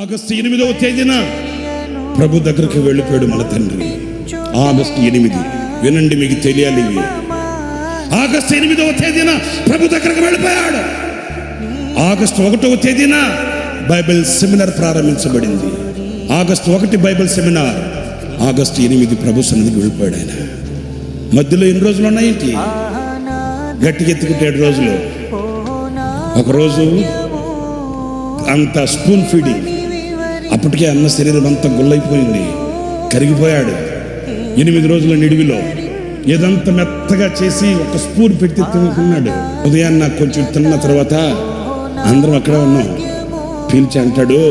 August 8వ తేదీన ప్రభు దగ్గరకు వెళ్ళిపోయాడు మన తండ్రి. ఆగస్టు 8, వినండి, మీకు తెలియాలి ఇవి. ఆగస్టు 8వ తేదీన ప్రభు దగ్గరకు వెళ్ళిపోయాడు. ఆగస్టు 1వ తేదీన బైబిల్ సెమినార్ ప్రారంభించబడింది. ఆగస్టు 1 బైబిల్ సెమినార్, ఆగస్టు 8 ప్రభు సన్నిధికి వెళ్ళిపోయాడు ఆయన. మధ్యలో ఎన్ని రోజులు ఉన్నాయేంటి? గట్టిగా ఎత్తుకుంటే 7 రోజులు. ఒకరోజు అంత స్పూన్ ఫీడింగ్, అప్పటికే అన్న శరీరం అంతా గుల్లైపోయింది, కరిగిపోయాడు. 8 రోజుల నిడివిలో ఏదంతా మెత్తగా చేసి ఒక స్పూన్ పెట్టి తినుకున్నాడు. ఉదయాన్న కొంచెం తిన్న తర్వాత అందరం అక్కడే ఉన్నాం. పీల్చి అంటాడు,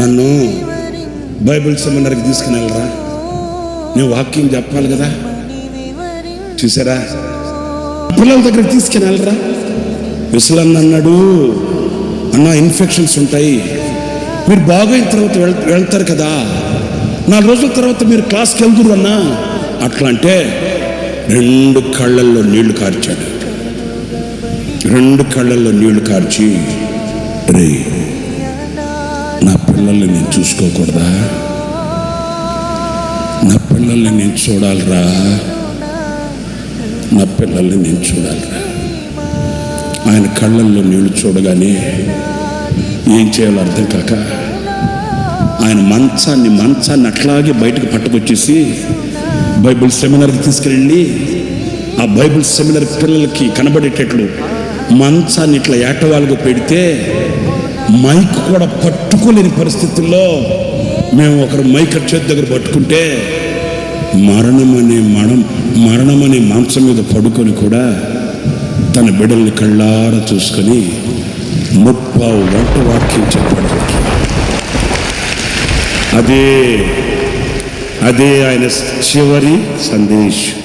నన్ను బైబిల్ సెమినార్కి తీసుకుని వెళ్ళరా, నేను వాక్యం చెప్పాలి కదా. చూసారా, పిల్లల దగ్గరికి తీసుకుని వెళ్ళరా. విసలన్న అన్నాడు, అన్న ఇన్ఫెక్షన్స్ ఉంటాయి, మీరు బాగైన తర్వాత వెళ్తారు కదా, 4 రోజుల తర్వాత మీరు క్లాస్కి వెళ్తురు అన్నా. అట్లా అంటే 2 కళ్ళల్లో నీళ్లు కార్చాడు. 2 కళ్ళల్లో నీళ్లు కార్చి, రే నా పిల్లల్ని నేను చూసుకోకూడదా? నా పిల్లల్ని నేను చూడాలిరా, నా పిల్లల్ని నేను చూడాలిరా. ఆయన కళ్ళల్లో నీళ్లు చూడగానే ఏం చేయాలో అర్థం కాక ఆయన మంచాన్ని అట్లాగే బయటకు పట్టుకొచ్చేసి బైబిల్ సెమినార్కి తీసుకెళ్ళి ఆ బైబిల్ సెమినార్ పిల్లలకి కనబడేటట్లు మంచాన్ని ఇట్లా ఏటవాలుగా పెడితే మైక్ కూడా పట్టుకోలేని పరిస్థితుల్లో మేము ఒకరు మైక్ చేతి దగ్గర పట్టుకుంటే మరణమనే మాంసం మీద పడుకొని కూడా తన బిడ్డల్ని కళ్ళారా చూసుకొని 30 గంట వాక్యం చెప్పాడు. అదే ఆయన చివరి సందేశం.